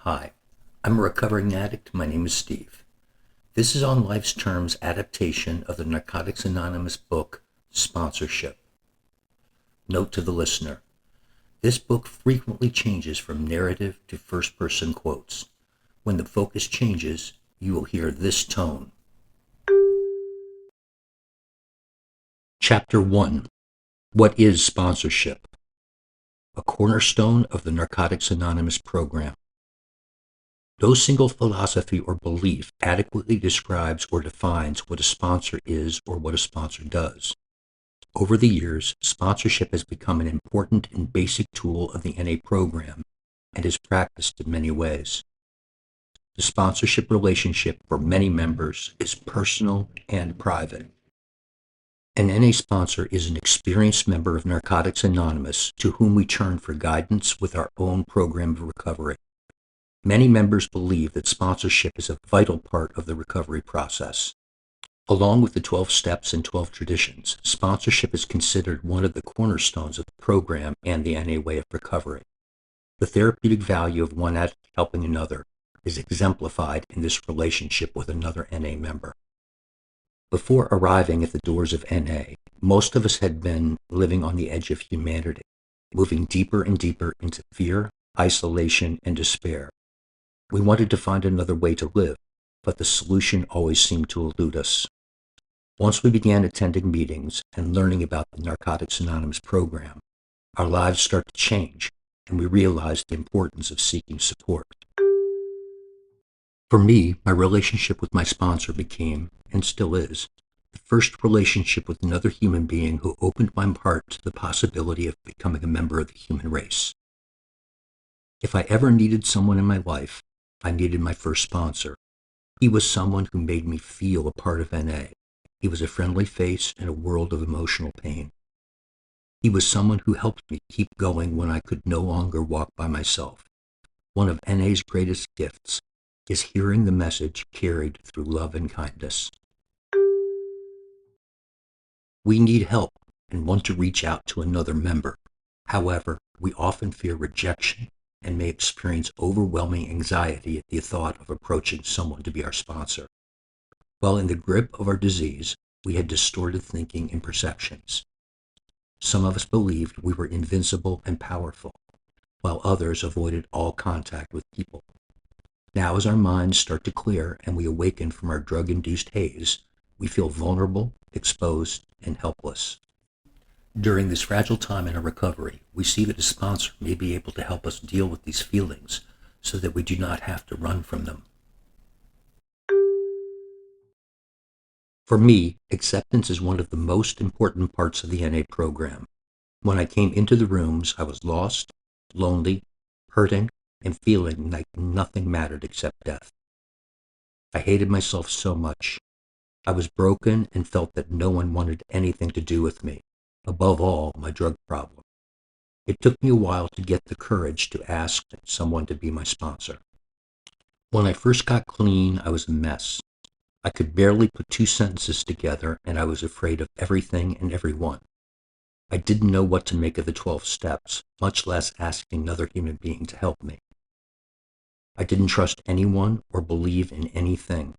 Hi, I'm a recovering addict. My name is Steve. This is On Life's Terms adaptation of the Narcotics Anonymous book, Sponsorship. Note to the listener. This book frequently changes from narrative to first-person quotes. When the focus changes, you will hear this tone. Chapter 1. What is sponsorship? A cornerstone of the Narcotics Anonymous program. No single philosophy or belief adequately describes or defines what a sponsor is or what a sponsor does. Over the years, sponsorship has become an important and basic tool of the NA program and is practiced in many ways. The sponsorship relationship for many members is personal and private. An NA sponsor is an experienced member of Narcotics Anonymous to whom we turn for guidance with our own program of recovery. Many members believe that sponsorship is a vital part of the recovery process. Along with the 12 steps and 12 traditions, sponsorship is considered one of the cornerstones of the program and the NA way of recovery. The therapeutic value of one addict helping another is exemplified in this relationship with another NA member. Before arriving at the doors of NA, most of us had been living on the edge of humanity, moving deeper and deeper into fear, isolation, and despair. We wanted to find another way to live, but the solution always seemed to elude us. Once we began attending meetings and learning about the Narcotics Anonymous program, our lives started to change, and we realized the importance of seeking support. For me, my relationship with my sponsor became, and still is, the first relationship with another human being who opened my heart to the possibility of becoming a member of the human race. If I ever needed someone in my life, I needed my first sponsor. He was someone who made me feel a part of NA. He was a friendly face in a world of emotional pain. He was someone who helped me keep going when I could no longer walk by myself. One of NA's greatest gifts is hearing the message carried through love and kindness. We need help and want to reach out to another member. However, we often fear rejection and may experience overwhelming anxiety at the thought of approaching someone to be our sponsor. While in the grip of our disease, we had distorted thinking and perceptions. Some of us believed we were invincible and powerful, while others avoided all contact with people. Now, as our minds start to clear and we awaken from our drug-induced haze, we feel vulnerable, exposed, and helpless. During this fragile time in our recovery, we see that a sponsor may be able to help us deal with these feelings so that we do not have to run from them. For me, acceptance is one of the most important parts of the NA program. When I came into the rooms, I was lost, lonely, hurting, and feeling like nothing mattered except death. I hated myself so much. I was broken and felt that no one wanted anything to do with me, above all, my drug problem. It took me a while to get the courage to ask someone to be my sponsor. When I first got clean, I was a mess. I could barely put two sentences together, and I was afraid of everything and everyone. I didn't know what to make of the 12 steps, much less asking another human being to help me. I didn't trust anyone or believe in anything.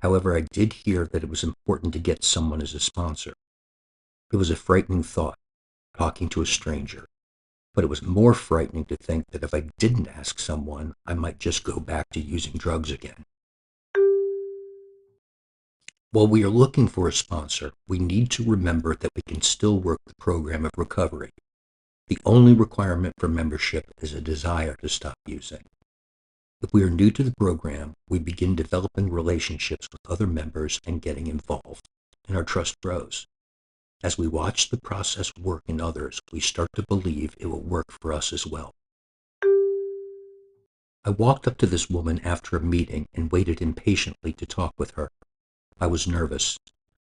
However, I did hear that it was important to get someone as a sponsor. It was a frightening thought, talking to a stranger. But it was more frightening to think that if I didn't ask someone, I might just go back to using drugs again. While we are looking for a sponsor, we need to remember that we can still work the program of recovery. The only requirement for membership is a desire to stop using. If we are new to the program, we begin developing relationships with other members and getting involved, and our trust grows. As we watch the process work in others, we start to believe it will work for us as well. I walked up to this woman after a meeting and waited impatiently to talk with her. I was nervous.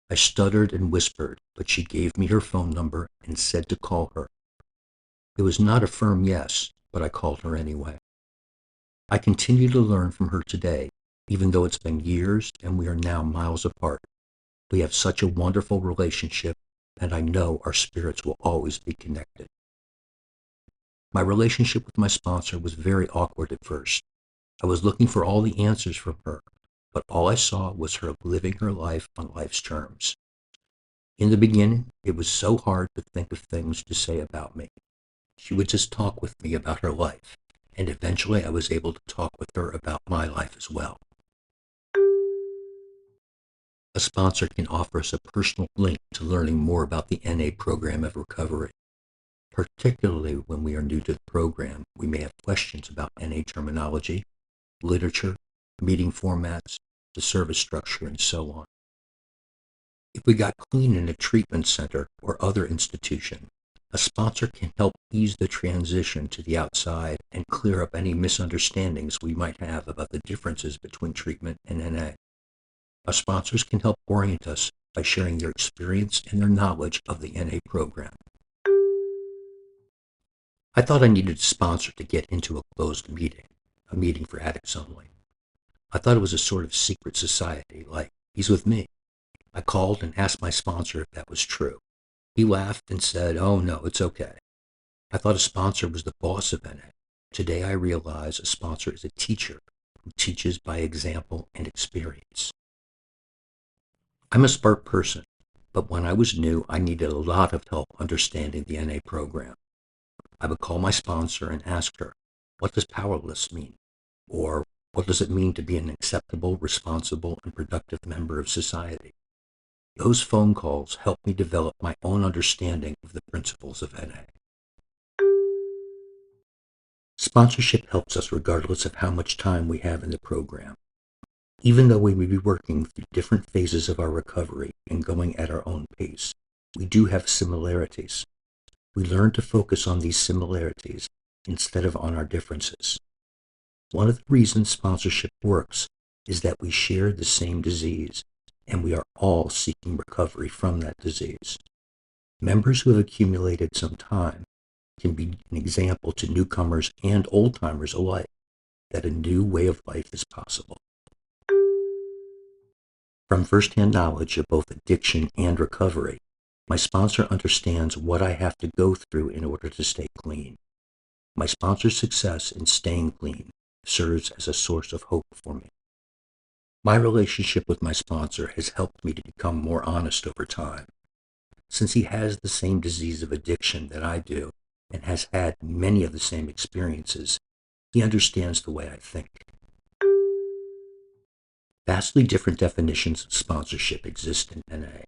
I stuttered and whispered, but she gave me her phone number and said to call her. It was not a firm yes, but I called her anyway. I continue to learn from her today, even though it's been years and we are now miles apart. We have such a wonderful relationship, and I know our spirits will always be connected. My relationship with my sponsor was very awkward at first. I was looking for all the answers from her, but all I saw was her living her life on life's terms. In the beginning, it was so hard to think of things to say about me. She would just talk with me about her life, and eventually I was able to talk with her about my life as well. A sponsor can offer us a personal link to learning more about the NA program of recovery. Particularly when we are new to the program, we may have questions about NA terminology, literature, meeting formats, the service structure, and so on. If we got clean in a treatment center or other institution, a sponsor can help ease the transition to the outside and clear up any misunderstandings we might have about the differences between treatment and NA. Our sponsors can help orient us by sharing their experience and their knowledge of the NA program. I thought I needed a sponsor to get into a closed meeting, a meeting for addicts only. I thought it was a sort of secret society, like, he's with me. I called and asked my sponsor if that was true. He laughed and said, "Oh no, it's okay." I thought a sponsor was the boss of NA. Today I realize a sponsor is a teacher who teaches by example and experience. I'm a smart person, but when I was new, I needed a lot of help understanding the NA program. I would call my sponsor and ask her, "What does powerless mean?" Or, "What does it mean to be an acceptable, responsible, and productive member of society?" Those phone calls helped me develop my own understanding of the principles of NA. Sponsorship helps us regardless of how much time we have in the program. Even though we may be working through different phases of our recovery and going at our own pace, we do have similarities. We learn to focus on these similarities instead of on our differences. One of the reasons sponsorship works is that we share the same disease, and we are all seeking recovery from that disease. Members who have accumulated some time can be an example to newcomers and old-timers alike that a new way of life is possible. From firsthand knowledge of both addiction and recovery, my sponsor understands what I have to go through in order to stay clean. My sponsor's success in staying clean serves as a source of hope for me. My relationship with my sponsor has helped me to become more honest over time. Since he has the same disease of addiction that I do and has had many of the same experiences, he understands the way I think. Vastly different definitions of sponsorship exist in NA,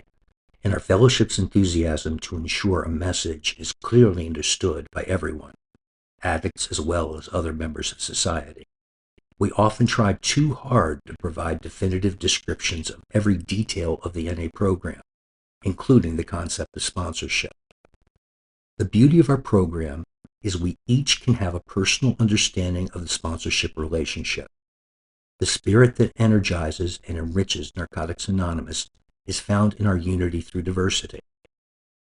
and our fellowship's enthusiasm to ensure a message is clearly understood by everyone, addicts as well as other members of society. We often try too hard to provide definitive descriptions of every detail of the NA program, including the concept of sponsorship. The beauty of our program is we each can have a personal understanding of the sponsorship relationship. The spirit that energizes and enriches Narcotics Anonymous is found in our unity through diversity.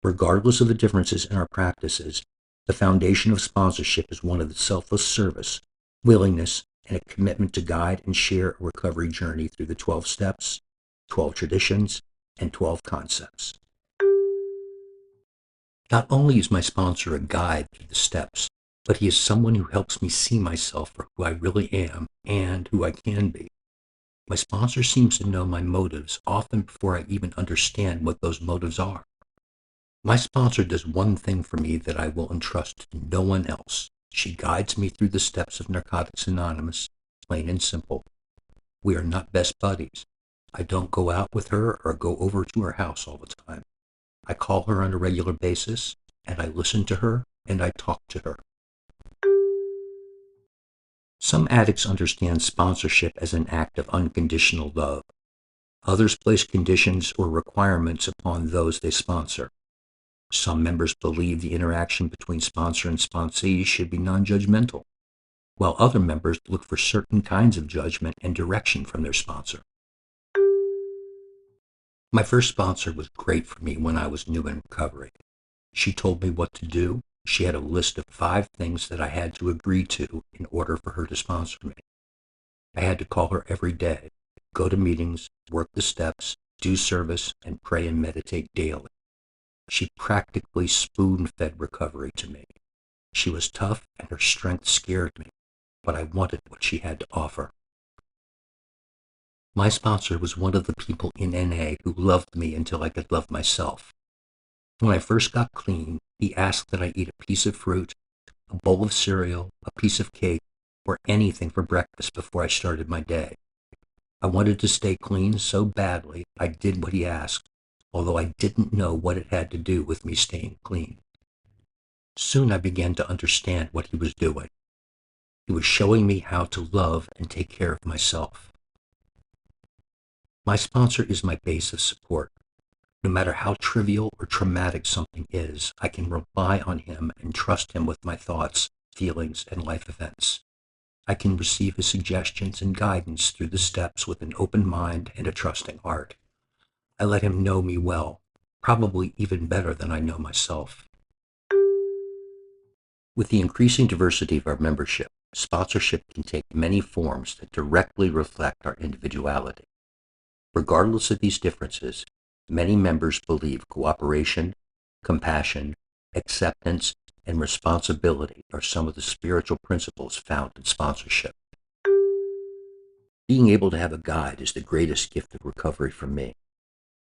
Regardless of the differences in our practices, the foundation of sponsorship is one of the selfless service, willingness, and a commitment to guide and share a recovery journey through the 12 steps, 12 traditions, and 12 concepts. Not only is my sponsor a guide through the steps, but he is someone who helps me see myself for who I really am and who I can be. My sponsor seems to know my motives often before I even understand what those motives are. My sponsor does one thing for me that I will entrust to no one else. She guides me through the steps of Narcotics Anonymous, plain and simple. We are not best buddies. I don't go out with her or go over to her house all the time. I call her on a regular basis, and I listen to her, and I talk to her. Some addicts understand sponsorship as an act of unconditional love. Others place conditions or requirements upon those they sponsor. Some members believe the interaction between sponsor and sponsee should be non-judgmental, while other members look for certain kinds of judgment and direction from their sponsor. My first sponsor was great for me when I was new in recovery. She told me what to do. She had a list of 5 things that I had to agree to in order for her to sponsor me. I had to call her every day, go to meetings, work the steps, do service, and pray and meditate daily. She practically spoon-fed recovery to me. She was tough, and her strength scared me. but I wanted what she had to offer. My sponsor was one of the people in NA who loved me until I could love myself. When I first got clean, he asked that I eat a piece of fruit, a bowl of cereal, a piece of cake, or anything for breakfast before I started my day. I wanted to stay clean so badly I did what he asked, although I didn't know what it had to do with me staying clean. Soon I began to understand what he was doing. He was showing me how to love and take care of myself. My sponsor is my base of support. No matter how trivial or traumatic something is, I can rely on him and trust him with my thoughts, feelings, and life events. I can receive his suggestions and guidance through the steps with an open mind and a trusting heart. I let him know me well, probably even better than I know myself. With the increasing diversity of our membership, sponsorship can take many forms that directly reflect our individuality. Regardless of these differences, many members believe cooperation, compassion, acceptance, and responsibility are some of the spiritual principles found in sponsorship. Being able to have a guide is the greatest gift of recovery for me.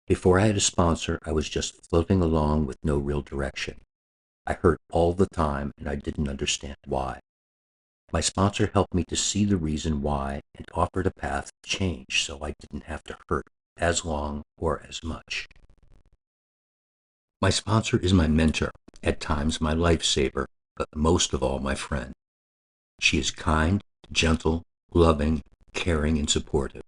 Before I had a sponsor, I was just floating along with no real direction. I hurt all the time and I didn't understand why. My sponsor helped me to see the reason why and offered a path of change so I didn't have to hurt as long or as much. My sponsor is my mentor, at times my lifesaver, but most of all my friend. She is kind, gentle, loving, caring, and supportive.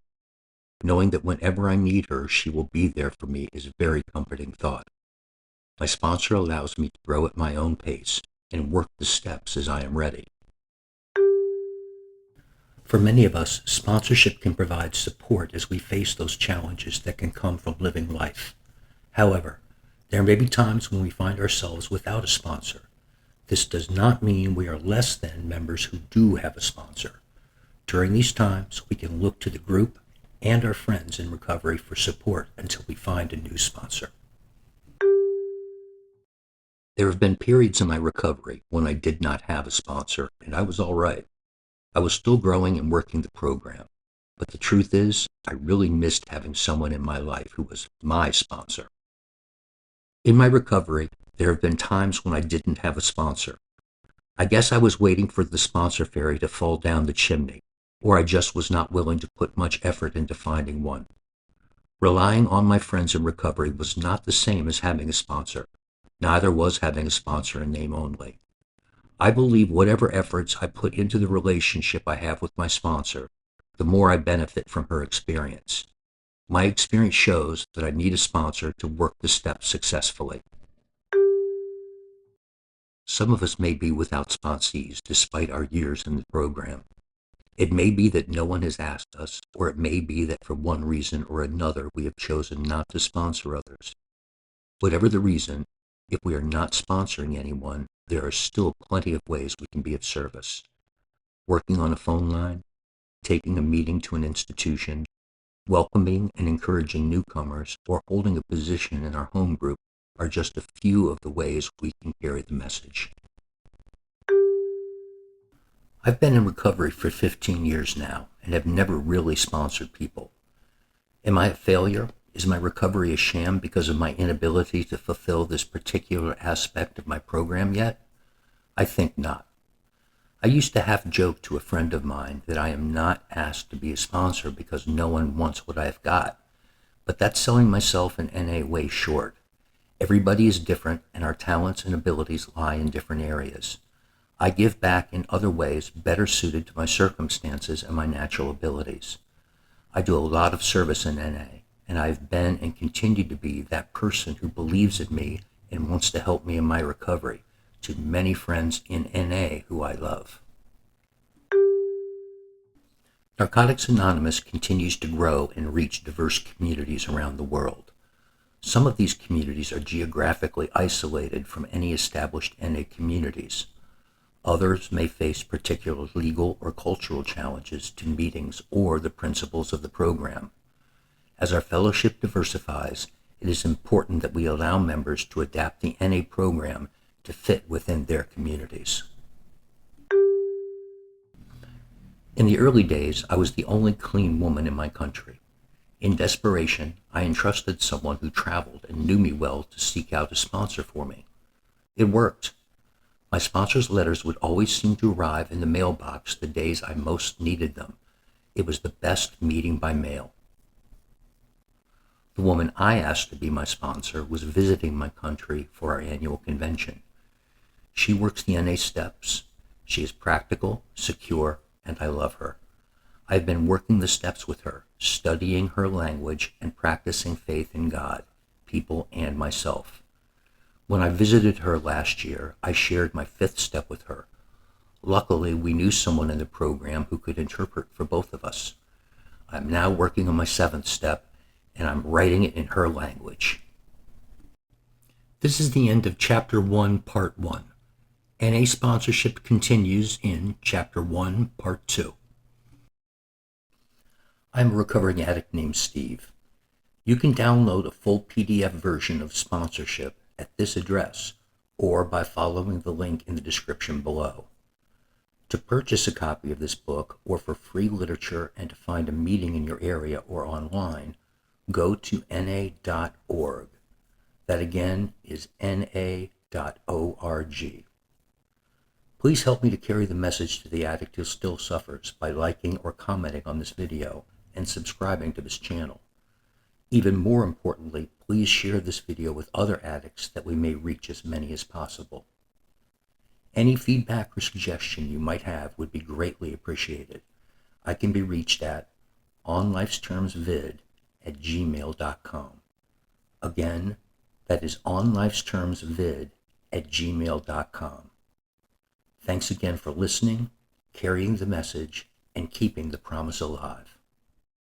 Knowing that whenever I need her, she will be there for me is a very comforting thought. My sponsor allows me to grow at my own pace and work the steps as I am ready. For many of us, sponsorship can provide support as we face those challenges that can come from living life. However, there may be times when we find ourselves without a sponsor. This does not mean we are less than members who do have a sponsor. During these times, we can look to the group and our friends in recovery for support until we find a new sponsor. There have been periods in my recovery when I did not have a sponsor, and I was all right. I was still growing and working the program, but the truth is, I really missed having someone in my life who was my sponsor. In my recovery, there have been times when I didn't have a sponsor. I guess I was waiting for the sponsor fairy to fall down the chimney, or I just was not willing to put much effort into finding one. Relying on my friends in recovery was not the same as having a sponsor. Neither was having a sponsor in name only. I believe whatever efforts I put into the relationship I have with my sponsor, the more I benefit from her experience. My experience shows that I need a sponsor to work the steps successfully. Some of us may be without sponsees despite our years in the program. It may be that no one has asked us, or it may be that for one reason or another we have chosen not to sponsor others. Whatever the reason, if we are not sponsoring anyone, there are still plenty of ways we can be of service. Working on a phone line, taking a meeting to an institution, welcoming and encouraging newcomers, or holding a position in our home group are just a few of the ways we can carry the message. I've been in recovery for 15 years now and have never really sponsored people. Am I a failure? Is my recovery a sham because of my inability to fulfill this particular aspect of my program yet? I think not. I used to half joke to a friend of mine that I am not asked to be a sponsor because no one wants what I've got, but that's selling myself in NA way short. Everybody is different and our talents and abilities lie in different areas. I give back in other ways better suited to my circumstances and my natural abilities. I do a lot of service in NA, and I've been and continue to be that person who believes in me and wants to help me in my recovery to many friends in NA who I love. Narcotics Anonymous continues to grow and reach diverse communities around the world. Some of these communities are geographically isolated from any established NA communities. Others may face particular legal or cultural challenges to meetings or the principles of the program. As our fellowship diversifies, it is important that we allow members to adapt the NA program to fit within their communities. In the early days, I was the only clean woman in my country. In desperation, I entrusted someone who traveled and knew me well to seek out a sponsor for me. It worked. My sponsor's letters would always seem to arrive in the mailbox the days I most needed them. It was the best meeting by mail. The woman I asked to be my sponsor was visiting my country for our annual convention. She works the NA steps. She is practical, secure, and I love her. I've been working the steps with her, studying her language and practicing faith in God, people, and myself. When I visited her last year, I shared my 5th step with her. Luckily, we knew someone in the program who could interpret for both of us. I'm now working on my 7th step, and I'm writing it in her language. This is the end of Chapter 1, Part 1. NA sponsorship continues in Chapter 1, Part 2. I'm a recovering addict named Steve. You can download a full PDF version of sponsorship at this address or by following the link in the description below. To purchase a copy of this book or for free literature and to find a meeting in your area or online, go to na.org. That again is na.org. Please help me to carry the message to the addict who still suffers by liking or commenting on this video and subscribing to this channel. Even more importantly, please share this video with other addicts that we may reach as many as possible. Any feedback or suggestion you might have would be greatly appreciated. I can be reached at onlifestermsvid@gmail.com. Again, that is onlifestermsvid@gmail.com. Thanks again for listening, carrying the message, and keeping the promise alive.